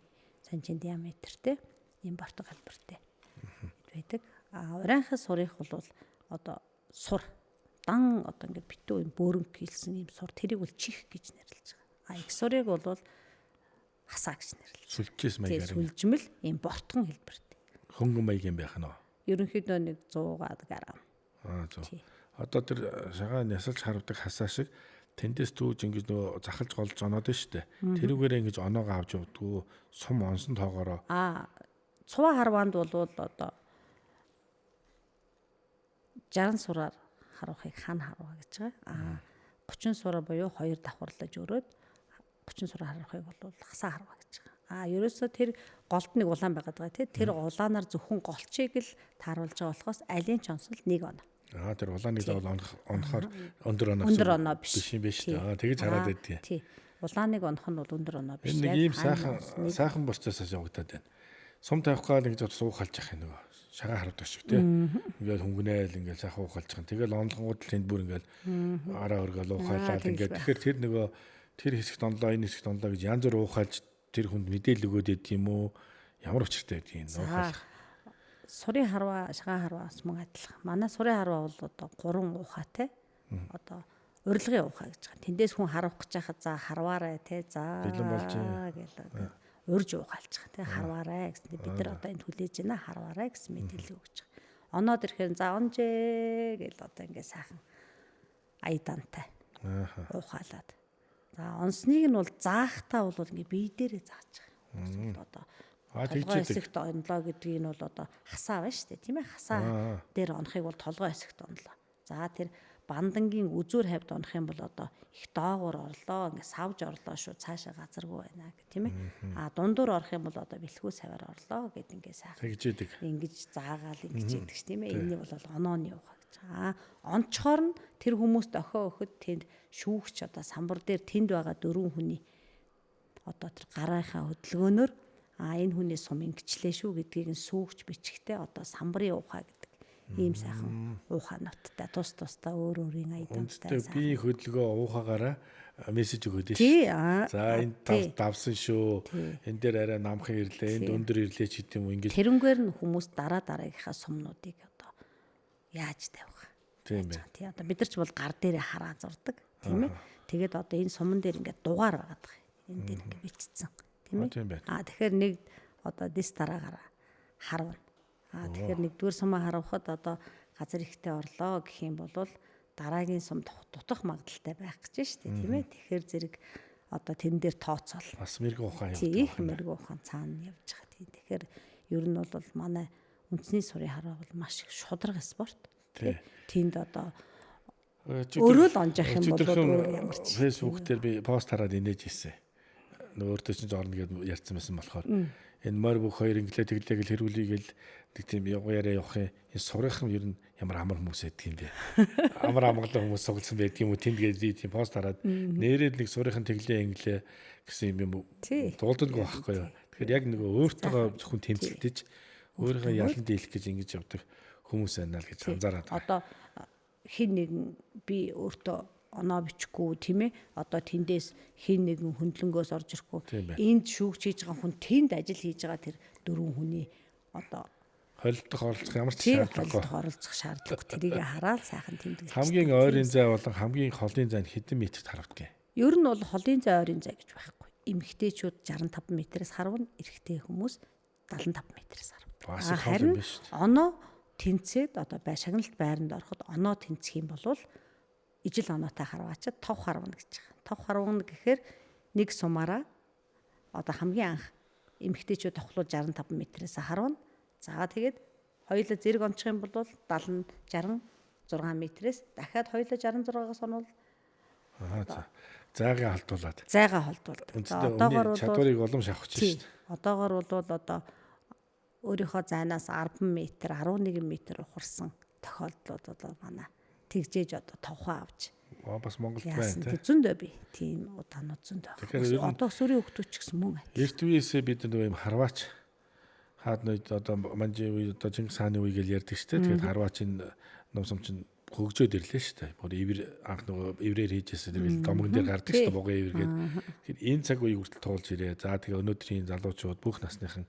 см диаметртэй ийм бортог хэлбэртэй байдаг. Урайхаа сурах бол одоо сур дан одоо ингээд битүү юм бөөрөнг хийлсэн ийм сур тэрийг бол чих гэж нэрлэж байгаа. Их сурыг бол хасаа гэж нэрлэж. Сүлжээс маягаар. Сүлжмэл ийм бортгон хэлбэртэй. Хөнгөн маяг юм байх нь. Ерөнхийдөө нэг 100 грамм. Зөв. Одоо тэр шагаан ясалж харвдаг хасаа шиг тэндээс түүж ингэж нөгөө захалж голж оноод нь штэ. Тэрүүгээр ингэж оноогоо авч явдгүү сум онсон тоогоороо. Цуваа харваанд бол одоо 60 сураар харуухыг хан харваа гэж байгаа. 30 сураа буюу 2 давхарлаж өрөөд 30 сураа харуухыг бол хасаа харваа гэж байгаа. Ерөөсөө тэр голд нэг улаан байгаад байгаа тий. Тэр улаанаар зөвхөн голчийг л тааруулж байгаа болохоос алийн ч онцол 1 оноо. Тэр улааныг заавал онохоор өндөр оноо биш юм биш үү? Тэгэж хараад байдгийг. Тий. Улааныг онох нь бол өндөр оноо биш. Нэг ийм сайхан борцоосоо явагдаад байна. Сум тавих гал ингэж суух халж явах юм нөгөө. Шагаа харагддаг шиг тий. Ингээл хөнгөнээл ингээл сайхан уухалж байгаа. Тэгэл онлонгууд л тэнд бүр ингээл араа өргөл уухайлаад ингээд тэгэхээр тэр нөгөө тэр хэсэгт онлоо энэ хэсэгт онлоо гэж янз бүр уухайлж тэр хүнд мэдээлэл өгөөд байд юм уу? Ямар учиртай байдгийг уухайлах. Сурын харваа, шагаан харваа бас мөн адилхан. Манай сурын харваа бол одоо 3 ухаатай. Одоо урилгын ухаа гэж байгаа. Тэндээс хүн харуулах гэж байхад за харваарай тий. За гэлээ. Урж ухаалж байгаа тий. Харваарай гэсэн. Бид нар одоо энд хүлээж байна харваарай гэсэн мэдээлэл өгч байгаа. Оноод ирэхээр за онжээ гэл одоо ингээ сайхан аядантай. Уухаалаад. За онсныг нь бол заахтаа бол ингээ бие дээрээ зааж байгаа. Одоо толгой хэсэгт онлоо гэдгийг нь бол одоо хасаа байна шүү дээ, тийм ээ? Хасаа дээр онохыг бол толгой хэсэгт онлоо. За тэр бандангийн үзүүр хавьд онох юм бол одоо их доогуур орлоо, ингээ савж орлоо шүү, цаашаа газаргүй байна гэх тийм ээ. Дундуур орох юм бол одоо бэлхүү саваар орлоо гэд ингээ сайхан. Ингэж заагаал ингэж яддаг ш тийм ээ. Энэ бол онооны ухаа гэж. Онцохоор нь тэр хүмүүст охио өгөхөд тэнд шүүгч одоо самбар дээр тэнд байгаа 4 хүний одоо тэр гарынхаа хөдөлгөөнөөр энэ хүний сум ингэчлээ шүү гэдгийг нь сүүгч бичгтээ одоо самбарын ухаа гэдэг ийм сайхан уухаануудтай тус тусдаа өөр өөрийн аядантай сайхан. Би хөдөлгөө уухаагаараа мессеж өгөөд шүү. За энэ давсан шүү. Энэ дээр арай намхан ирлээ, энд өндөр ирлээ ч гэдэм үү ингэж. Тэрнгээр нь хүмүүс дараагийнхаа сумнуудыг одоо яаж тавих. Тийм байна. Тий одоо бид нар ч бол гар дээрээ хараа зурдаг, тийм ээ. Тэгээд одоо энэ суман дээр ингээд дугаар байгаад байгаа. Энэ дээр ингээд бичсэн, тийм ээ. Тэгэхээр нэг одоо дис дараагаараа харвна. Тэгэхээр нэгдүгээр сумаа харавхад одоо газар ихтэй орлоо гэх юм бол дараагийн сум дутах магадaltaй байх гэж шүү дээ, тийм ээ. Тэгэхээр зэрэг одоо тэн дээр тооцоол. Бас мэрэгэн ухаан явуулдаг. Тийм, мэрэгэн ухаан цаана явж байгаа. Тэгэхээр ер нь бол манай үндэсний сурын хараа бол маш их шударга спорт. Тэнд одоо өөрөө л онжих юм бол ямар ч Facebook дээр би пост хараад инээж ирсэн. Өөртөө чинь орно гэдээ ярьсан байсан болохоор энэ морь бүх хоёр инглээ тэглээ гэл хэрүүлийгээл нэг тийм яваараа явах юм. Энэ сурынхан ер нь ямар амар хүмүүс байдаг юм бэ? Амар амгалан хүмүүс сугалсан байдаг юм уу? Тэнд гээд тийм пост хараад нэрээд нэг сурынхан тэглээ инглээ гэсэн юм дуулдаггүй байхгүй юу? Тэгэхээр яг нөгөө өөртөө зөвхөн тэмцэлдэж өөрийнхөө ялан дийлэх гэж ингэж явдаг хүмүүс байна л гэж анзаараад байна. Одоо хин нэгэн би өөртөө оноо бичихгүй тийм ээ. Одоо тэндээс хин нэгэн хөндлөнгөөс орж ирэхгүй. Энд шүүгч хийж байгаа хүн тэнд ажил хийж байгаа тэр 4 хүний одоо холилдох оролцох ямар ч шаардлагагүй. Оролцох шаардлагагүй. Тэрийг хараад сайхан тэмдэглэж. Хамгийн ойрын зай болон хамгийн холын зай нь хэдэн метрт харавдаг юм? Ер нь бол холын зай ойрын зай гэж байхгүй. Эмэгтэйчүүд 65 метрээс харвна, эрэгтэй хүмүүс 75 метрээс харвна. Харин оноо тэнцээд одоо шагналт байранд ороход оноо тэнцэх юм бол ижил оноотой харваачаад тов харвна гэж байгаа. Тов харвна гэхээр нэг сумаараа одоо хамгийн анх эмэгтэйчүүд товхлуул 65 метрээс харвна. За тэгээд хоёулаа зэрэг онцох юм бол 70 66 метрээс дахиад хоёулаа 66-аас онвол зайгаа халдуулаад. Зайгаа халдуулдаг. Одоогоор чадварыг улам шавхаж шүү дээ. Одоогоор бол одоо өөрийнхөө зайнаас 10 м 11 м ухарсан тохиолдлууд одоо манай тэгжээж одоо товхоо авч бас Монголд байна тийм зөндөө би тийм удаанууд зөндөө. Тэгэхээр одоо сүрийн хөвгтүүд ч гэсэн мөн адил. Эрт үеэсээ бид нөгөө юм харваач хаад нөө одоо манжи үе одоо Чингис хааны үе гэж ярьдаг шүү дээ. Тэгээд харваачийн ном сумчин хөгжөөд ирлээ шүү дээ. Бүр ивэр анх нөгөө иврээр хийжсэн тэр домгон дээр гардаг шүү дээ. Буган ивэр гээд. Тэгэхээр энэ цаг үеийг хүртэл туулж ирээ. За тэгээ өнөөдрийн залуучууд бүх насныхан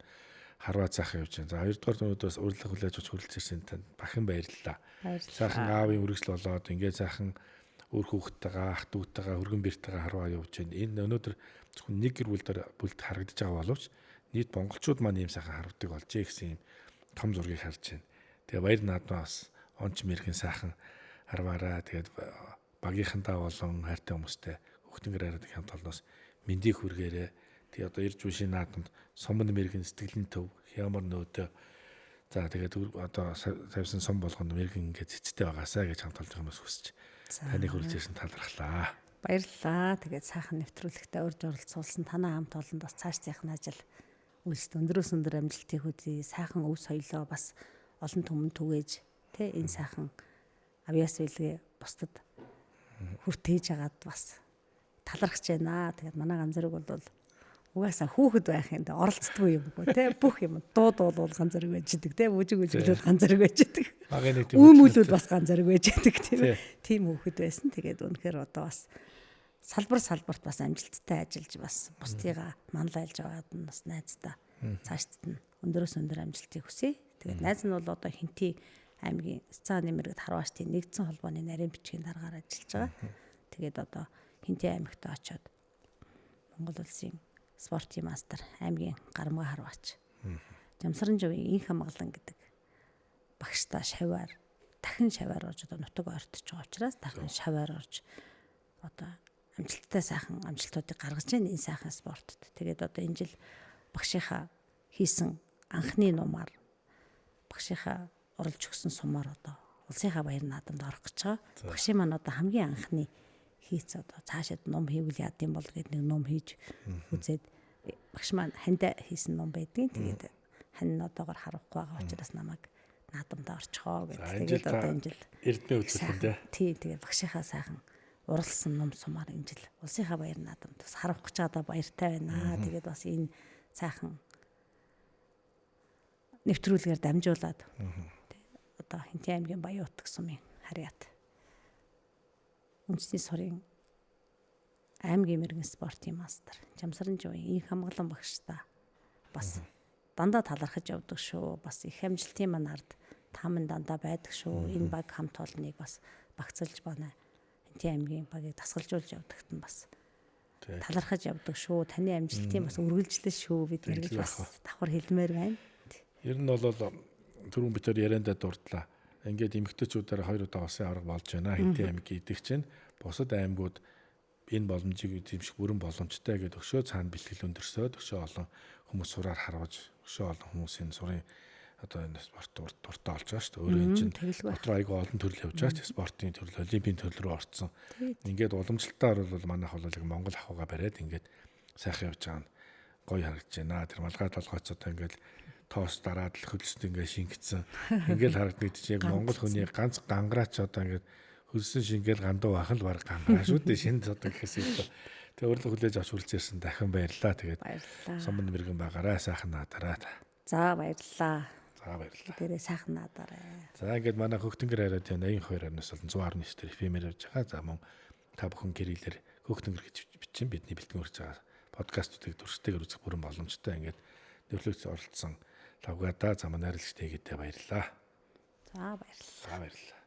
харваа заах явж байна. За хоёрдугаар өнөөдрөөс урилга хүлээж авч хүрэлцэж ирсэн танд бахан баярлалаа. Сайхан аавын үргэлжил болоод ингээд сайхан өөр хүүхдтэйгээ ах дүүтэйгээ хөргөн бэртэйгээ харваа явж байна. Энэ өнөөдөр зөвхөн нэг гэр бүлд харагдаж байгаа боловч нийт монголчууд маань ийм сайхан харвдаг болжээ гэсэн юм том зургийг харж байна. Тэгээ баяр наадмаас онч мэрхэн сайхан харваараа тэгээд багийнхантаа болон хайртай хүмүүстэй хөхтөнгөр хараад хамт олноос мэндийг хүргээрээ. Тэгээ одоо ирж үшийн наадамд сумын мэрэгэн сэтгэлийн төв хямар нөөдөө за тэгээд одоо тавьсан сум болгонд мэрэгэн ингээд цэцтэй байгаасаа гэж хамт олж юмас хүсэж таныг хүрэлж ирсэн талархлаа. Баярлалаа. Тэгээд сайхан нэвтрүүлэгтээ урьж оролцуулсан танаа хамт олонд бас цааш сайхан ажил үйлсд өндөрөөс өндөр амжилтыг хүзье. Сайхан өв соёлоо бас олон түмэнд түгээж тэ энэ сайхан авьяас билгээ бусдад хүртээж агаад бас талархаж байна. Тэгээд манай ганц зэрэг бол угаасаа хүүхэд байх юм да оролцдгүй юмгүй те бүх юм дууд бол ганц зэрэг байж идэг те бүжиг үжиглэл ганц зэрэг байж идэг. Үүмүүлүүд бас ганц зэрэг байж идэг тийм хүүхэд байсан. Тэгээд үнэхээр одоо бас салбарт бас амжилттай ажиллаж бас бусдыгаа манлайлж байгаад нь бас найздаа цаашдад нь өндөрөөс өндөр амжилтыг хүсье. Тэгээд найз нь бол одоо Хинтээ аймгийн Цааны мэрэгт харваачдын нэгдсэн холбооны нарийн бичгийн дараагаар ажиллаж байгаа. Тэгээд одоо Хинтээ аймагт очиод Монгол улсын спортын мастер аймгийн гарамга харваач. Жамсаранжовын инх хамгаалан гэдэг багштай шаваар дахин шаваар орж одоо нутаг ойртож байгаа учраас дахин шаваар орж одоо амжилттай сайхан амжилтуудыг гаргаж байна энэ сайхан спортод. Тэгээд одоо энэ жил багшийнхаа хийсэн анхны нумаар багшийнхаа оруулж өгсөн сумаар одоо улсынхаа баяр наадамд орох гэж байгаа. Багшийн маань одоо хамгийн анхны хийц одоо цаашид ном хийвэл яад юм бол гэдэг нэг ном хийж үзээд багш маань хандаа хийсэн ном байдгийн. Тэгээд хань одоогоор харахгүй байгаа учраас намайг наадамд орчихоо гэдэг. Тэгээд одоо энэ жил эрдмээ үзүүлэхдээ тий тэгээд багшийнхаа сайхан уралсан ном сумаар энэ жил улсынхаа баяр наадамд бас харах гэж байгаа баяртай байна. Тэгээд бас энэ сайхан нэвтрүүлгээр дамжуулаад одоо Хинтээ аймгийн Баян-Утг сумын харьяат үндэсний сурын аймгийн мэрэгэн спортын мастер Жамсран Жуугийн их хамгаалан багштай бас дандаа талархаж явдаг шүү. Бас их амжилтын маань ард тааман дандаа байдаг шүү. Энэ баг хамт олныг бас багцалж байна. Хинтээ аймгийн багийг дасгалжуулж явдагт нь бас талархаж явдаг шүү. Таны амжилтын бас үргэлжлэл шүү бид гэж бас давхар хэлмээр байна. Ер нь бол түрүүн бид яриандаа дурдлаа. Ингээд эмэгтэйчүүдээр 2 удаа улсын аварга болж байна. Хинтээ аймгийн идэгч нь бусад аймагуд энэ боломжийг эзэмших бүрэн боломжтой гэдээ өшөө цаана бэлтгэл өндөрсөөд өшөө олон хүмүүс сураар харуулж өшөө олон хүмүүсийн сурын одоо энэ спорт дуртай болж байгаа шүү дээ. Өөрөө энэ чинь дотор айгүй олон төрөл явж байгаа шүү дээ. Спортын төрөл, олимпийн төрөл рүү орцсон. Ингээд уламжлалтаар бол манайх бол Монгол ахуйгаа бариад ингээд сайхан явж байгаа нь гоё харагдаж байна. Тэр малгай толгойц одоо ингээд тоос дараад л хөлсөд ингээд шингэцэн. Ингээд харагддаг чинь яг Монгол хүний ганц гангараач одоо ингээд хөлсөн шингээл гандуу бах л баг гангараа шүү дээ. Шинэ одоо гэхээс илүү. Тэгээ урилга хүлээж авч хүрэлцээрсэн дахин баярлалаа. Тэгээд сумын мэрэгэн байгаарай сайхан надараа. За баярлалаа. За баярлалаа. Тэрээ сайхан надараа. За ингээд манай Хөхтөнгөр радио 82.9 болон 119 дээр FM-ээр явж байгаа. За мөн та бүхэн гэрэлэр Хөхтөнгөр гэж бичсэн бидний бэлтгэн хүрч байгаа подкастуудыг дүрстэйгээр үзэх бүрэн боломжтой. Ингээд нэвтрүүлэгт оролцсон лавгада замаа найрлагчтай гэдэгт баярлалаа. За баярлалаа. За баярлалаа.